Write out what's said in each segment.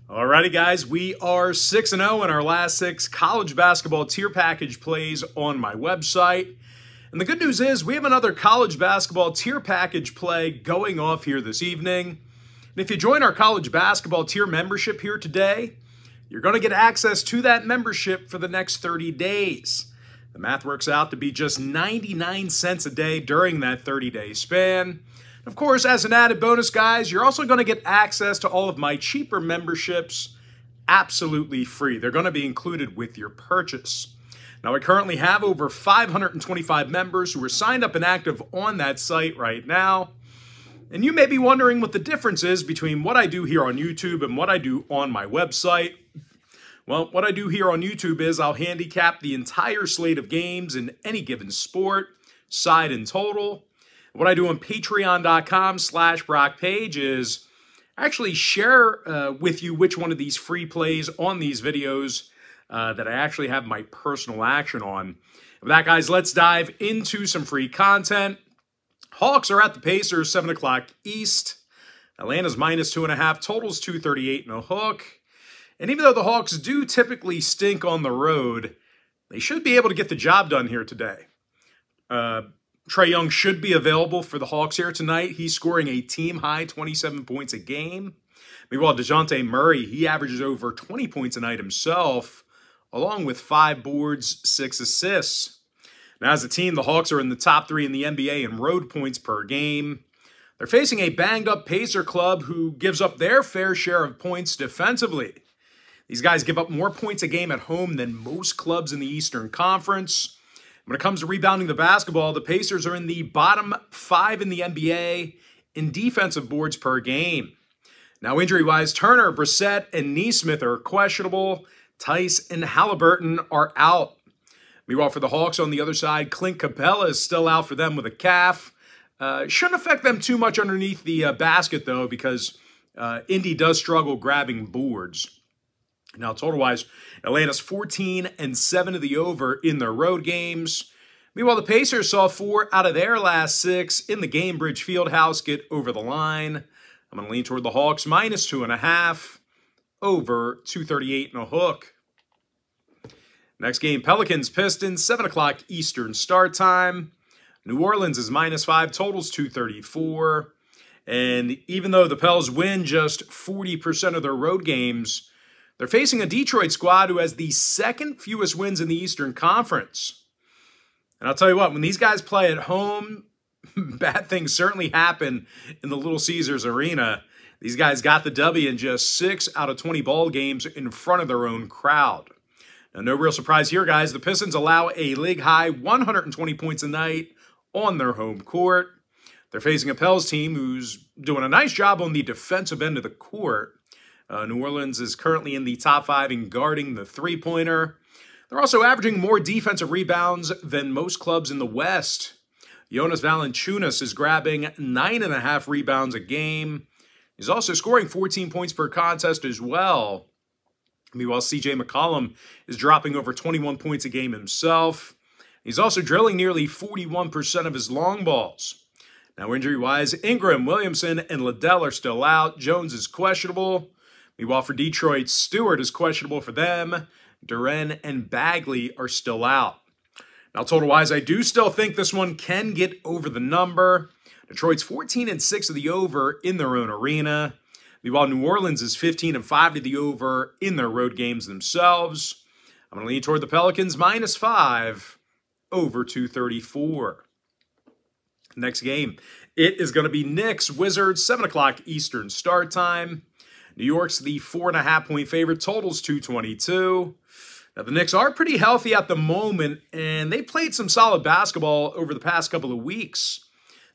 Alrighty, guys, we are 6-0 in our last 6 college basketball tier package plays on my website. And the good news is we have another college basketball tier package play going off here this evening. And if you join our college basketball tier membership here today, you're going to get access to that membership for the next 30 days. The math works out to be just 99 cents a day during that 30-day span. Of course, as an added bonus, guys, you're also going to get access to all of my cheaper memberships absolutely free. They're going to be included with your purchase. Now, I currently have over 525 members who are signed up and active on that site right now. And you may be wondering what the difference is between what I do here on YouTube and what I do on my website. Well, what I do here on YouTube is I'll handicap the entire slate of games in any given sport, side and total. What I do on patreon.com/BrockPage is actually share with you which one of these free plays on these videos that I actually have my personal action on. With that, guys, let's dive into some free content. Hawks are at the Pacers, 7 o'clock East. Atlanta's -2.5, totals 238 and a hook. And even though the Hawks do typically stink on the road, they should be able to get the job done here today. Trae Young should be available for the Hawks here tonight. He's scoring a team-high 27 points a game. Meanwhile, DeJounte Murray, he averages over 20 points a night himself, along with 5 boards, 6 assists. Now, as a team, the Hawks are in the top 3 in the NBA in road points per game. They're facing a banged-up Pacer club who gives up their fair share of points defensively. These guys give up more points a game at home than most clubs in the Eastern Conference. When it comes to rebounding the basketball, the Pacers are in the bottom 5 in the NBA in defensive boards per game. Now, injury-wise, Turner, Brissett, and Nesmith are questionable. Tice and Halliburton are out. Meanwhile, for the Hawks on the other side, Clint Capella is still out for them with a calf. Shouldn't affect them too much underneath the basket, though, because Indy does struggle grabbing boards. Now, total-wise, Atlanta's 14-7 to the over in their road games. Meanwhile, the Pacers saw 4 out of their last 6 in the Gainbridge Fieldhouse get over the line. I'm going to lean toward the Hawks, -2.5, over 238 and a hook. Next game, Pelicans, Pistons, 7 o'clock Eastern start time. New Orleans is -5, totals 234. And even though the Pels win just 40% of their road games, they're facing a Detroit squad who has the second fewest wins in the Eastern Conference. And I'll tell you what, when these guys play at home, bad things certainly happen in the Little Caesars Arena. These guys got the W in just 6 out of 20 ball games in front of their own crowd. Now, no real surprise here, guys. The Pistons allow a league-high 120 points a night on their home court. They're facing a Pels team who's doing a nice job on the defensive end of the court. New Orleans is currently in the top 5 in guarding the three-pointer. They're also averaging more defensive rebounds than most clubs in the West. Jonas Valanciunas is grabbing 9.5 rebounds a game. He's also scoring 14 points per contest as well. Meanwhile, C.J. McCollum is dropping over 21 points a game himself. He's also drilling nearly 41% of his long balls. Now, injury-wise, Ingram, Williamson, and Liddell are still out. Jones is questionable. Meanwhile, for Detroit, Stewart is questionable for them. Duren and Bagley are still out. Now, total-wise, I do still think this one can get over the number. Detroit's 14-6 to the over in their own arena. Meanwhile, New Orleans is 15-5 to the over in their road games themselves. I'm going to lean toward the Pelicans, -5, over 234. Next game, it is going to be Knicks, Wizards, 7 o'clock Eastern start time. New York's the 4.5-point favorite, totals 222. Now, the Knicks are pretty healthy at the moment, and they've played some solid basketball over the past couple of weeks.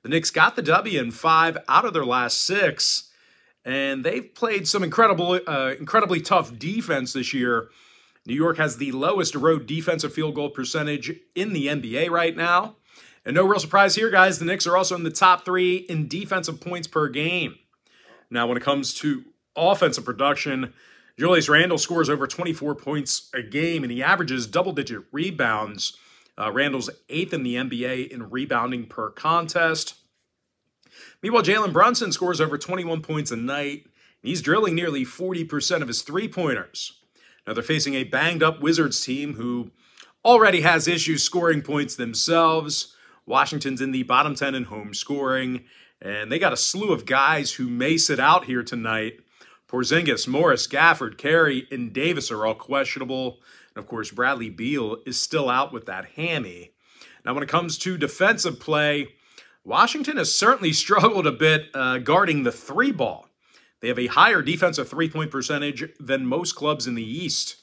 The Knicks got the W in 5 out of their last 6, and they've played some incredibly tough defense this year. New York has the lowest road defensive field goal percentage in the NBA right now. And no real surprise here, guys, the Knicks are also in the top 3 in defensive points per game. Now, when it comes to offensive production, Julius Randle scores over 24 points a game, and he averages double-digit rebounds. Randle's 8th in the NBA in rebounding per contest. Meanwhile, Jalen Brunson scores over 21 points a night. He's drilling nearly 40% of his three-pointers. Now they're facing a banged-up Wizards team who already has issues scoring points themselves. Washington's in the bottom 10 in home scoring, and they got a slew of guys who may sit out here tonight. Porzingis, Morris, Gafford, Carey, and Davis are all questionable. And of course, Bradley Beal is still out with that hammy. Now, when it comes to defensive play, Washington has certainly struggled a bit guarding the three ball. They have a higher defensive three-point percentage than most clubs in the East.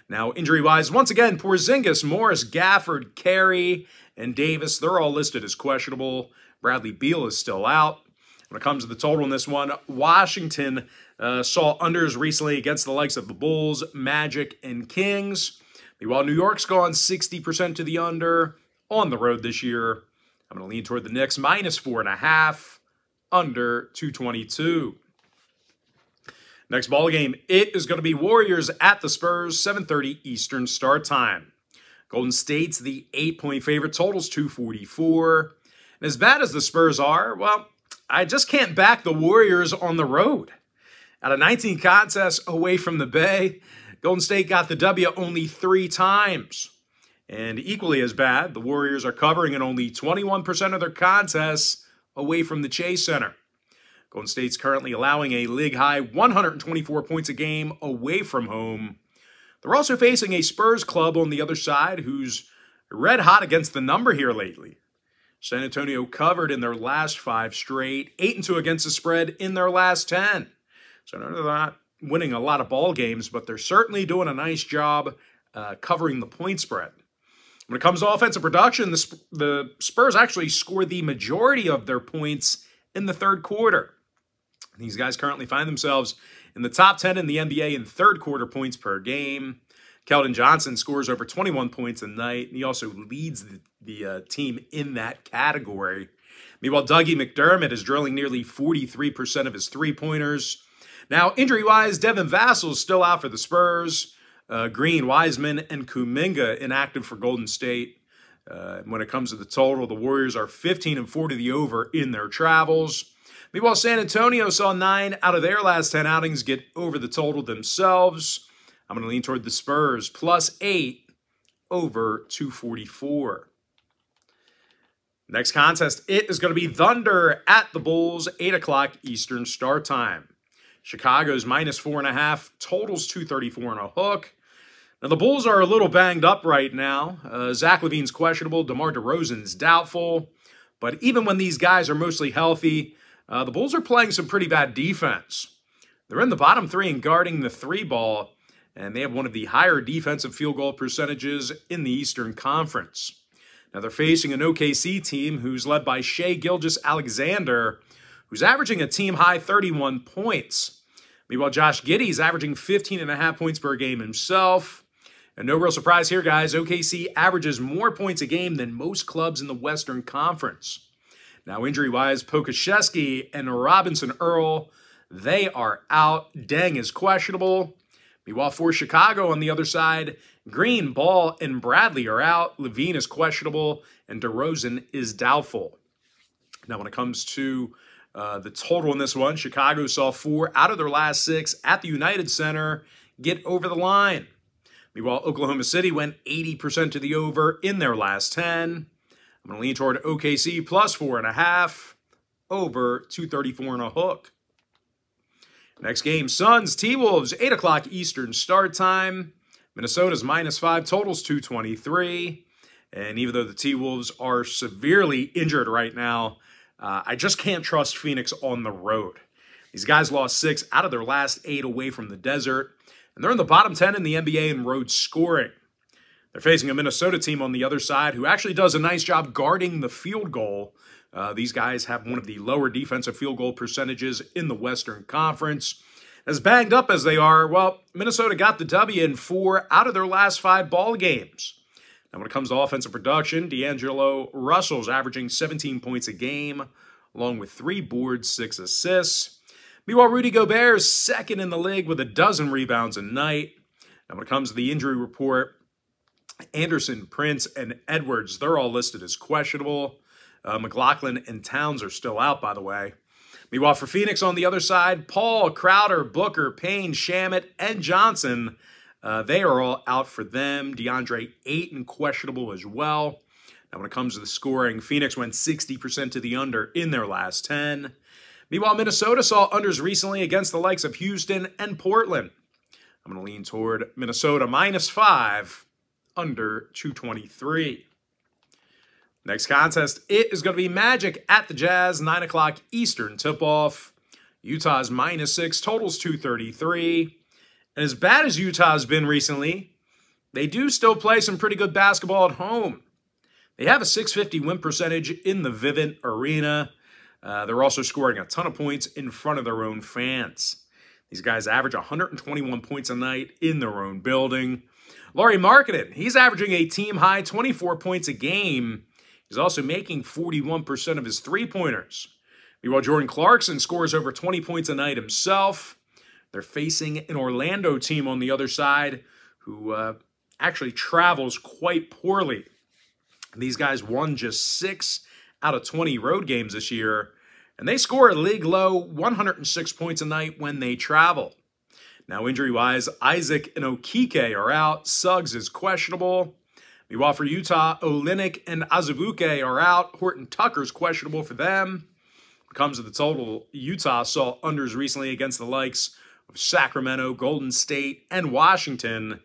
Now, injury-wise, once again, Porzingis, Morris, Gafford, Carey, and Davis, they're all listed as questionable. Bradley Beal is still out. When it comes to the total in this one, Washington saw unders recently against the likes of the Bulls, Magic, and Kings. Meanwhile, New York's gone 60% to the under on the road this year. I'm going to lean toward the Knicks, -4.5, under 222. Next ball game, it is going to be Warriors at the Spurs, 7:30 Eastern start time. Golden State's the 8-point favorite, totals 244. And as bad as the Spurs are, well, I just can't back the Warriors on the road. Out of 19 contests away from the Bay, Golden State got the W only 3 times. And equally as bad, the Warriors are covering in only 21% of their contests away from the Chase Center. Golden State's currently allowing a league-high 124 points a game away from home. They're also facing a Spurs club on the other side who's red hot against the number here lately. San Antonio covered in their last 5 straight, 8-2 against the spread in their last 10. So they're not winning a lot of ball games, but they're certainly doing a nice job covering the point spread. When it comes to offensive production, the Spurs actually scored the majority of their points in the third quarter. These guys currently find themselves in the top 10 in the NBA in third quarter points per game. Keldon Johnson scores over 21 points a night, and he also leads the team in that category. Meanwhile, Dougie McDermott is drilling nearly 43% of his three-pointers. Now, injury-wise, Devin Vassell is still out for the Spurs. Green, Wiseman, and Kuminga inactive for Golden State. When it comes to the total, the Warriors are 15-4 to the over in their travels. Meanwhile, San Antonio saw 9 out of their last 10 outings get over the total themselves. I'm going to lean toward the Spurs, +8 over 244. Next contest, it is going to be Thunder at the Bulls, 8 o'clock Eastern start time. Chicago's -4.5, totals 234 and a hook. Now, the Bulls are a little banged up right now. Zach LaVine's questionable, DeMar DeRozan's doubtful. But even when these guys are mostly healthy, the Bulls are playing some pretty bad defense. They're in the bottom 3 in guarding the 3-ball, and they have one of the higher defensive field goal percentages in the Eastern Conference. Now, they're facing an OKC team who's led by Shai Gilgeous-Alexander, who's averaging a team-high 31 points. Meanwhile, Josh Giddey's averaging 15.5 points per game himself. And no real surprise here, guys, OKC averages more points a game than most clubs in the Western Conference. Now, injury-wise, Pokusevski and Robinson Earl, they are out. Deng is questionable. Meanwhile, for Chicago on the other side, Green, Ball, and Bradley are out. LaVine is questionable, and DeRozan is doubtful. Now, when it comes to the total in this one, Chicago saw 4 out of their last 6 at the United Center get over the line. Meanwhile, Oklahoma City went 80% to the over in their last 10. I'm going to lean toward OKC +4.5, over 234 and a hook. Next game, Suns, T-Wolves, 8 o'clock Eastern start time. Minnesota's -5, totals 223. And even though the T-Wolves are severely injured right now, I just can't trust Phoenix on the road. These guys lost 6 out of their last 8 away from the desert, and they're in the bottom 10 in the NBA in road scoring. They're facing a Minnesota team on the other side who actually does a nice job guarding the field goal. These guys have one of the lower defensive field goal percentages in the Western Conference. As banged up as they are, well, Minnesota got the W in 4 out of their last 5 ball games. Now, when it comes to offensive production, D'Angelo Russell's averaging 17 points a game, along with 3 boards, 6 assists. Meanwhile, Rudy Gobert's second in the league with 12 rebounds a night. Now, when it comes to the injury report, Anderson, Prince, and Edwards, they're all listed as questionable. McLaughlin and Towns are still out, by the way. Meanwhile, for Phoenix on the other side, Paul, Crowder, Booker, Payne, Shamet, and Johnson, they are all out for them. DeAndre Ayton questionable as well. Now, when it comes to the scoring, Phoenix went 60% to the under in their last 10. Meanwhile, Minnesota saw unders recently against the likes of Houston and Portland. I'm going to lean toward Minnesota -5, under 223. Next contest, it is going to be Magic at the Jazz, 9 o'clock Eastern tip-off. Utah's -6, totals 233. And as bad as Utah's been recently, they do still play some pretty good basketball at home. They have a .650 win percentage in the Vivint Arena. They're also scoring a ton of points in front of their own fans. These guys average 121 points a night in their own building. Lauri Markkanen, he's averaging a team-high 24 points a game. He's also making 41% of his three-pointers. Meanwhile, Jordan Clarkson scores over 20 points a night himself. They're facing an Orlando team on the other side who actually travels quite poorly. These guys won just 6 out of 20 road games this year, and they score a league-low 106 points a night when they travel. Now, injury-wise, Isaac and Okike are out. Suggs is questionable. Meanwhile, for Utah, Olynyk and Azubuike are out. Horton Tucker's questionable for them. When it comes to the total, Utah saw unders recently against the likes of Sacramento, Golden State, and Washington.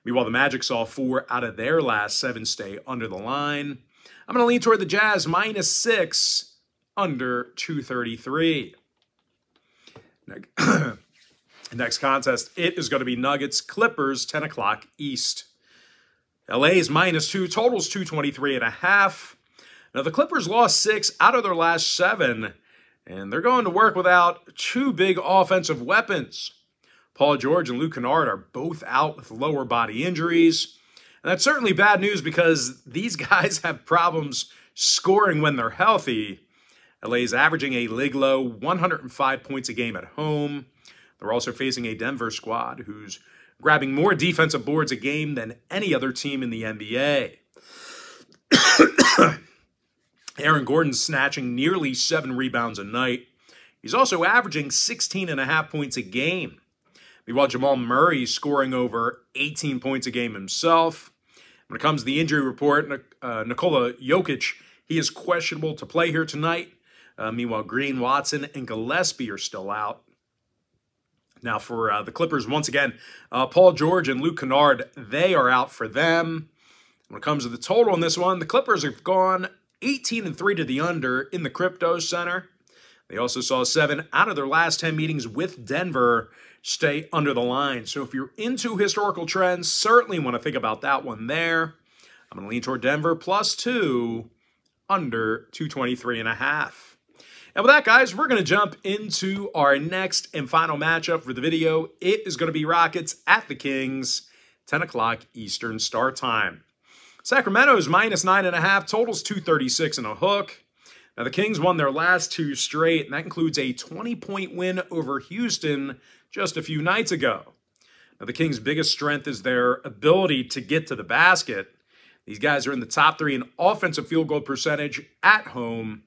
Meanwhile, the Magic saw 4 out of their last 7 stay under the line. I'm going to lean toward the Jazz -6, under 233. Next contest, it is going to be Nuggets Clippers, 10 o'clock East. LA's -2, totals 223.5. Now, the Clippers lost 6 out of their last 7, and they're going to work without 2 big offensive weapons. Paul George and Luke Kennard are both out with lower body injuries. And that's certainly bad news because these guys have problems scoring when they're healthy. LA's averaging a league-low 105 points a game at home. They're also facing a Denver squad who's grabbing more defensive boards a game than any other team in the NBA. Aaron Gordon's snatching nearly 7 rebounds a night. He's also averaging 16.5 points a game. Meanwhile, Jamal Murray's scoring over 18 points a game himself. When it comes to the injury report, Nikola Jokic, he is questionable to play here tonight. Meanwhile, Green, Watson, and Gillespie are still out. Now, for the Clippers, once again, Paul George and Luke Kennard, they are out for them. When it comes to the total on this one, the Clippers have gone 18-3 to the under in the Crypto Center. They also saw 7 out of their last 10 meetings with Denver stay under the line. So if you're into historical trends, certainly want to think about that one there. I'm going to lean toward Denver +2, under 223.5. And with that, guys, we're going to jump into our next and final matchup for the video. It is going to be Rockets at the Kings, 10 o'clock Eastern start time. Sacramento's -9.5, totals 236 and a hook. Now, the Kings won their last 2 straight, and that includes a 20-point win over Houston just a few nights ago. Now, the Kings' biggest strength is their ability to get to the basket. These guys are in the top 3 in offensive field goal percentage at home.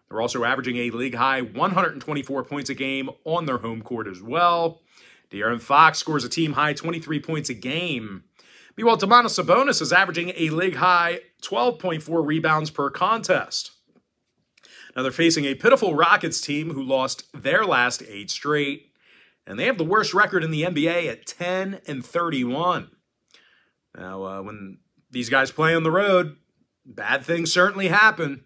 They're also averaging a league-high 124 points a game on their home court as well. De'Aaron Fox scores a team-high 23 points a game. Meanwhile, Domantas Sabonis is averaging a league-high 12.4 rebounds per contest. Now, they're facing a pitiful Rockets team who lost their last 8 straight, and they have the worst record in the NBA at 10-31. Now, when these guys play on the road, bad things certainly happen.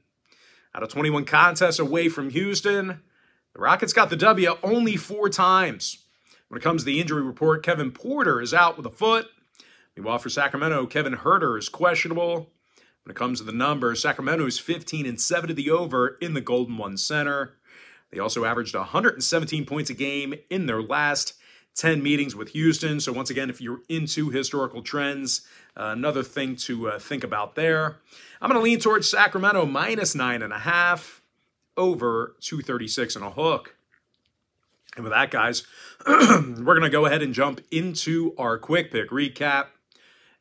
Out of 21 contests away from Houston, the Rockets got the W only 4 times. When it comes to the injury report, Kevin Porter is out with a foot. Meanwhile, for Sacramento, Kevin Huerter is questionable. When it comes to the numbers, Sacramento is 15-7 to the over in the Golden One Center. They also averaged 117 points a game in their last 10 meetings with Houston. So once again, if you're into historical trends, another thing to think about there. I'm going to lean towards Sacramento -9.5, over 236 and a hook. And with that, guys, we're going to go ahead and jump into our quick pick recap.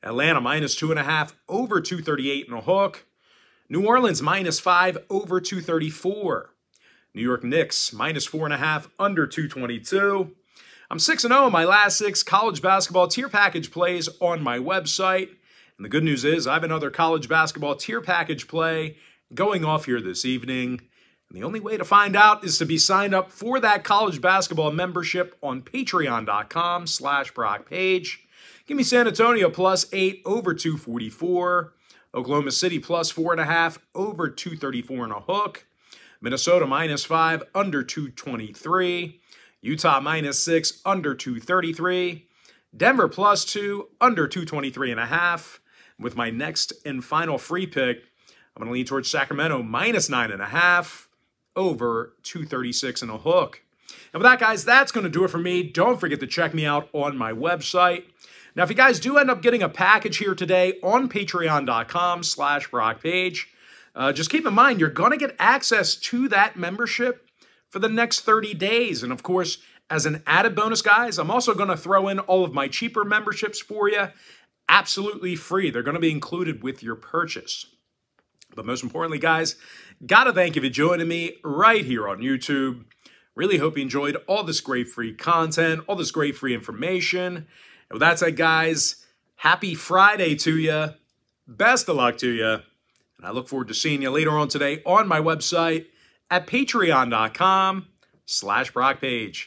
Atlanta -2.5, over 238 and a hook. New Orleans -5, over 234. New York Knicks, minus 4.5, under 222. I'm 6-0 in my last 6 college basketball tier package plays on my website. And the good news is I have another college basketball tier package play going off here this evening. And the only way to find out is to be signed up for that college basketball membership on patreon.com/BrockPage. Give me San Antonio +8 over 244. Oklahoma City +4.5 over 234 and a hook. Minnesota -5 under 223. Utah -6 under 233. Denver +2 under 223.5. With my next and final free pick, I'm going to lean towards Sacramento -9.5 over 236 and a hook. And with that, guys, that's going to do it for me. Don't forget to check me out on my website. Now, if you guys do end up getting a package here today on patreon.com/BrockPage, just keep in mind, you're going to get access to that membership for the next 30 days. And of course, as an added bonus, guys, I'm also going to throw in all of my cheaper memberships for you, absolutely free. They're going to be included with your purchase. But most importantly, guys, got to thank you for joining me right here on YouTube. Really hope you enjoyed all this great free content, all this great free information. And with that said, guys, happy Friday to you. Best of luck to you. And I look forward to seeing you later on today on my website at patreon.com/BrockPage.